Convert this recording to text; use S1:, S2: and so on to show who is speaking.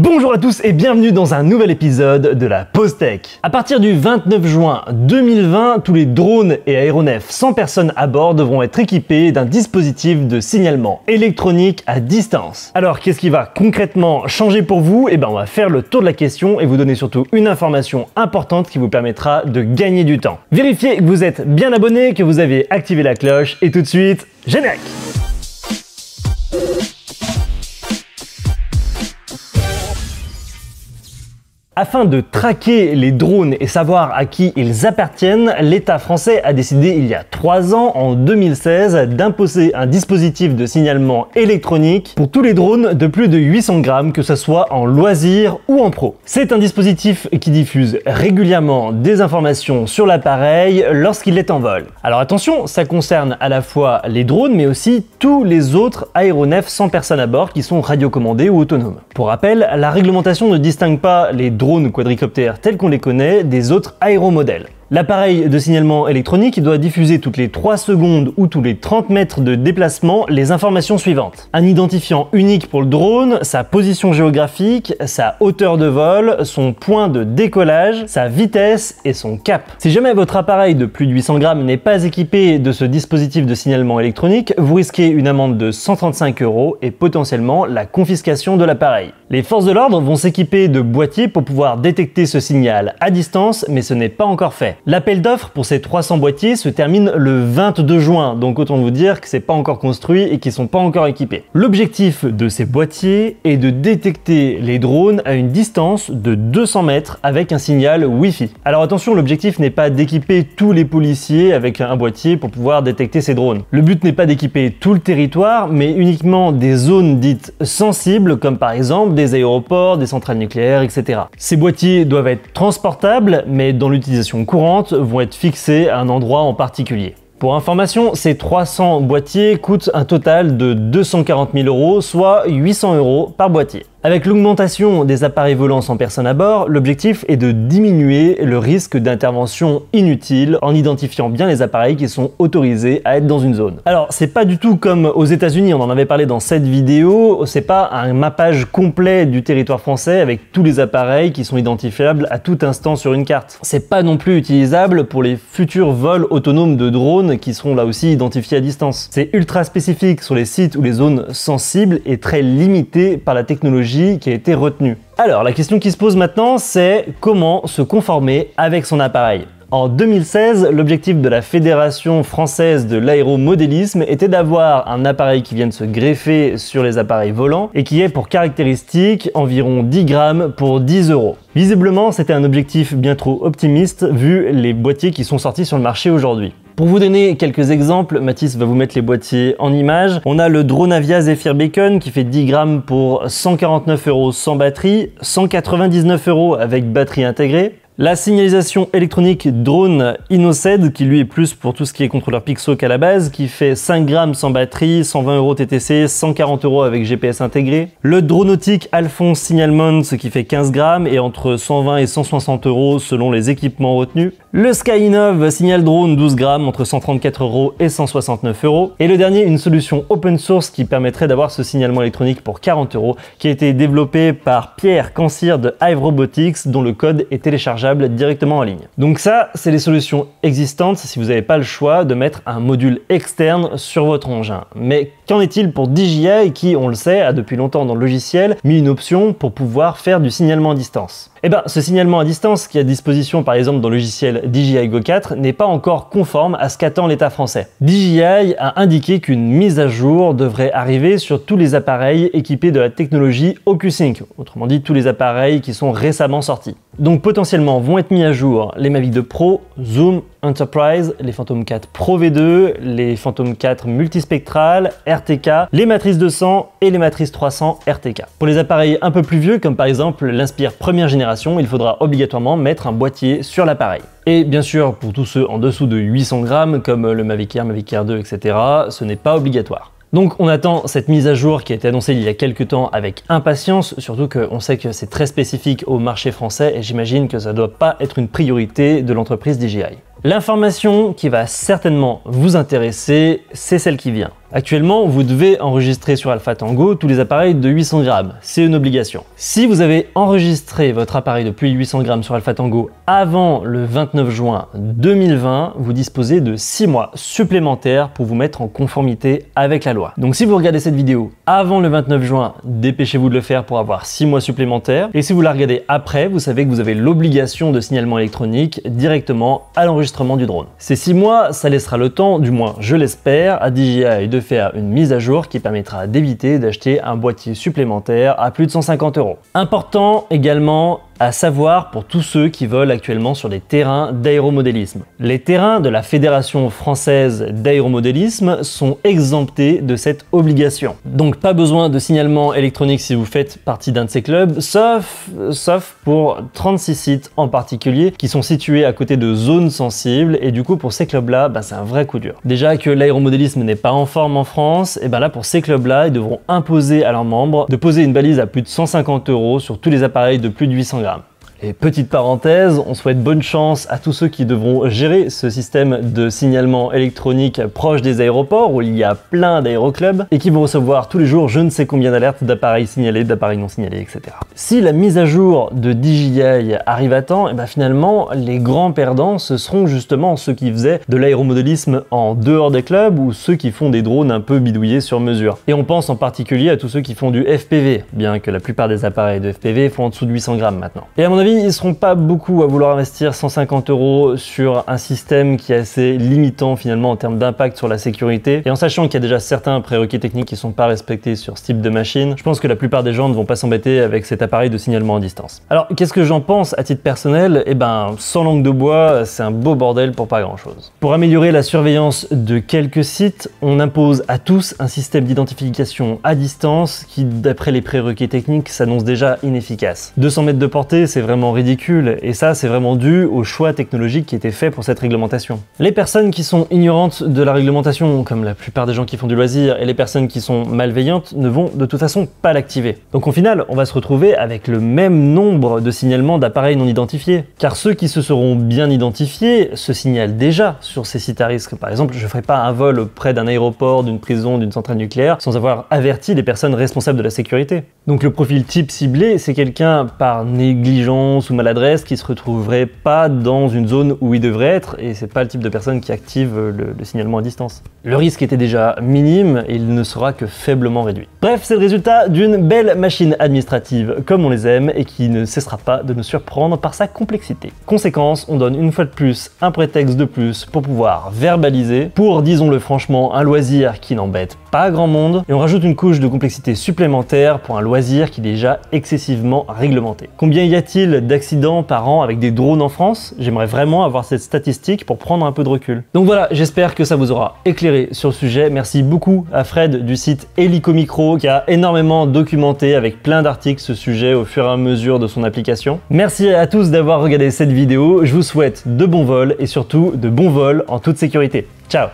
S1: Bonjour à tous et bienvenue dans un nouvel épisode de la Pause Tech. À partir du 29 juin 2020, tous les drones et aéronefs sans personne à bord devront être équipés d'un dispositif de signalement électronique à distance. Alors qu'est-ce qui va concrètement changer pour vous? On va faire le tour de la question et vous donner surtout une information importante qui vous permettra de gagner du temps. Vérifiez que vous êtes bien abonné, que vous avez activé la cloche et tout de suite, générique! Afin de traquer les drones et savoir à qui ils appartiennent, l'État français a décidé il y a 3 ans, en 2016, d'imposer un dispositif de signalement électronique pour tous les drones de plus de 800 grammes, que ce soit en loisir ou en pro. C'est un dispositif qui diffuse régulièrement des informations sur l'appareil lorsqu'il est en vol. Alors attention, ça concerne à la fois les drones mais aussi tous les autres aéronefs sans personne à bord qui sont radiocommandés ou autonomes. Pour rappel, la réglementation ne distingue pas les drones ou quadricoptères tels qu'on les connaît des autres aéromodèles. L'appareil de signalement électronique doit diffuser toutes les 3 secondes ou tous les 30 mètres de déplacement les informations suivantes. Un identifiant unique pour le drone, sa position géographique, sa hauteur de vol, son point de décollage, sa vitesse et son cap. Si jamais votre appareil de plus de 800 grammes n'est pas équipé de ce dispositif de signalement électronique, vous risquez une amende de 135 € et potentiellement la confiscation de l'appareil. Les forces de l'ordre vont s'équiper de boîtiers pour pouvoir détecter ce signal à distance, mais ce n'est pas encore fait. L'appel d'offres pour ces 300 boîtiers se termine le 22 juin, donc autant vous dire que c'est pas encore construit et qu'ils sont pas encore équipés. L'objectif de ces boîtiers est de détecter les drones à une distance de 200 mètres avec un signal Wi-Fi. Alors attention, l'objectif n'est pas d'équiper tous les policiers avec un boîtier pour pouvoir détecter ces drones. Le but n'est pas d'équiper tout le territoire, mais uniquement des zones dites sensibles, comme par exemple des aéroports, des centrales nucléaires, etc. Ces boîtiers doivent être transportables, mais dans l'utilisation courante, vont être fixés à un endroit en particulier. Pour information, ces 300 boîtiers coûtent un total de 240 000 €, soit 800 € par boîtier. Avec l'augmentation des appareils volants sans personne à bord, l'objectif est de diminuer le risque d'intervention inutile en identifiant bien les appareils qui sont autorisés à être dans une zone. Alors, c'est pas du tout comme aux États-Unis, on en avait parlé dans cette vidéo, c'est pas un mappage complet du territoire français avec tous les appareils qui sont identifiables à tout instant sur une carte. C'est pas non plus utilisable pour les futurs vols autonomes de drones qui seront là aussi identifiés à distance. C'est ultra spécifique sur les sites ou les zones sensibles et très limité par la technologie qui a été retenue. Alors la question qui se pose maintenant, c'est comment se conformer avec son appareil. En 2016, l'objectif de la Fédération française de l'aéromodélisme était d'avoir un appareil qui vienne se greffer sur les appareils volants et qui ait pour caractéristique environ 10 grammes pour 10 €. Visiblement, c'était un objectif bien trop optimiste vu les boîtiers qui sont sortis sur le marché aujourd'hui. Pour vous donner quelques exemples, Mathis va vous mettre les boîtiers en image. On a le Dronavia Zephyr Beacon qui fait 10 grammes pour 149 € sans batterie, 199 € avec batterie intégrée. La signalisation électronique drone InnoSed, qui lui est plus pour tout ce qui est contrôleur Pixo qu'à la base, qui fait 5 grammes sans batterie, 120 € TTC, 140 € avec GPS intégré. Le Dronautique Alphonse Signalmont, qui fait 15 grammes et entre 120 et 160 € selon les équipements retenus. Le Skyinov Signal Drone 12 grammes entre 134 € et 169 €. Et le dernier, une solution open source qui permettrait d'avoir ce signalement électronique pour 40 €, qui a été développé par Pierre Cancir de Hive Robotics, dont le code est téléchargeable directement en ligne. Donc ça, c'est les solutions existantes si vous n'avez pas le choix de mettre un module externe sur votre engin. Mais qu'en est-il pour DJI qui, on le sait, a depuis longtemps dans le logiciel mis une option pour pouvoir faire du signalement à distance? Ce signalement à distance qui est à disposition par exemple dans le logiciel DJI Go 4 n'est pas encore conforme à ce qu'attend l'État français. DJI a indiqué qu'une mise à jour devrait arriver sur tous les appareils équipés de la technologie OcuSync, autrement dit tous les appareils qui sont récemment sortis. Donc potentiellement vont être mis à jour les Mavic 2 Pro, Zoom, Enterprise, les Phantom 4 Pro V2, les Phantom 4 multispectrales, RTK, les Matrice 200 et les Matrice 300 RTK. Pour les appareils un peu plus vieux, comme par exemple l'Inspire première génération, il faudra obligatoirement mettre un boîtier sur l'appareil. Et bien sûr, pour tous ceux en dessous de 800 grammes, comme le Mavic Air, Mavic Air 2, etc., ce n'est pas obligatoire. Donc on attend cette mise à jour qui a été annoncée il y a quelques temps avec impatience, surtout qu'on sait que c'est très spécifique au marché français et j'imagine que ça ne doit pas être une priorité de l'entreprise DJI. L'information qui va certainement vous intéresser, c'est celle qui vient. Actuellement, vous devez enregistrer sur Alpha Tango tous les appareils de 800 grammes. C'est une obligation. Si vous avez enregistré votre appareil de plus de 800 grammes sur Alpha Tango avant le 29 juin 2020, vous disposez de 6 mois supplémentaires pour vous mettre en conformité avec la loi. Donc si vous regardez cette vidéo avant le 29 juin, dépêchez-vous de le faire pour avoir 6 mois supplémentaires. Et si vous la regardez après, vous savez que vous avez l'obligation de signalement électronique directement à l'enregistrement du drone. Ces 6 mois, ça laissera le temps, du moins je l'espère, à DJI de faire une mise à jour qui permettra d'éviter d'acheter un boîtier supplémentaire à plus de 150 €. Important également à savoir pour tous ceux qui volent actuellement sur des terrains d'aéromodélisme. Les terrains de la Fédération française d'aéromodélisme sont exemptés de cette obligation. Donc pas besoin de signalement électronique si vous faites partie d'un de ces clubs, sauf pour 36 sites en particulier qui sont situés à côté de zones sensibles, et du coup pour ces clubs-là, c'est un vrai coup dur. Déjà que l'aéromodélisme n'est pas en forme en France, et là pour ces clubs-là, ils devront imposer à leurs membres de poser une balise à plus de 150 € sur tous les appareils de plus de 800 grammes. Et petite parenthèse, on souhaite bonne chance à tous ceux qui devront gérer ce système de signalement électronique proche des aéroports où il y a plein d'aéroclubs et qui vont recevoir tous les jours je ne sais combien d'alertes d'appareils signalés, d'appareils non signalés, etc. Si la mise à jour de DJI arrive à temps, finalement les grands perdants ce seront justement ceux qui faisaient de l'aéromodélisme en dehors des clubs ou ceux qui font des drones un peu bidouillés sur mesure. Et on pense en particulier à tous ceux qui font du FPV, bien que la plupart des appareils de FPV font en dessous de 800 grammes maintenant. Et à mon avis, ils ne seront pas beaucoup à vouloir investir 150 € sur un système qui est assez limitant finalement en termes d'impact sur la sécurité. Et en sachant qu'il y a déjà certains prérequis techniques qui ne sont pas respectés sur ce type de machine, je pense que la plupart des gens ne vont pas s'embêter avec cet appareil de signalement à distance. Alors qu'est-ce que j'en pense à titre personnel? Sans langue de bois, c'est un beau bordel pour pas grand chose. Pour améliorer la surveillance de quelques sites, on impose à tous un système d'identification à distance qui, d'après les prérequis techniques, s'annonce déjà inefficace. 200 mètres de portée, c'est vraiment ridicule, et ça c'est vraiment dû au choix technologique qui était fait pour cette réglementation. Les personnes qui sont ignorantes de la réglementation, comme la plupart des gens qui font du loisir, et les personnes qui sont malveillantes ne vont de toute façon pas l'activer. Donc au final, on va se retrouver avec le même nombre de signalements d'appareils non identifiés, car ceux qui se seront bien identifiés se signalent déjà sur ces sites à risque. Par exemple, je ne ferai pas un vol près d'un aéroport, d'une prison, d'une centrale nucléaire sans avoir averti les personnes responsables de la sécurité. Donc le profil type ciblé, c'est quelqu'un par négligence ou maladresse qui se retrouverait pas dans une zone où il devrait être, et c'est pas le type de personne qui active le signalement à distance. Le risque était déjà minime et il ne sera que faiblement réduit. Bref, c'est le résultat d'une belle machine administrative comme on les aime et qui ne cessera pas de nous surprendre par sa complexité. Conséquence, on donne une fois de plus un prétexte de plus pour pouvoir verbaliser, pour, disons-le franchement, un loisir qui n'embête pas grand monde, et on rajoute une couche de complexité supplémentaire pour un loisir qui est déjà excessivement réglementé. Combien y a-t-il d'accidents par an avec des drones en France? J'aimerais vraiment avoir cette statistique pour prendre un peu de recul. Donc voilà, j'espère que ça vous aura éclairé sur le sujet. Merci beaucoup à Fred du site Helico Micro qui a énormément documenté avec plein d'articles ce sujet au fur et à mesure de son application. Merci à tous d'avoir regardé cette vidéo. Je vous souhaite de bons vols et surtout de bons vols en toute sécurité. Ciao!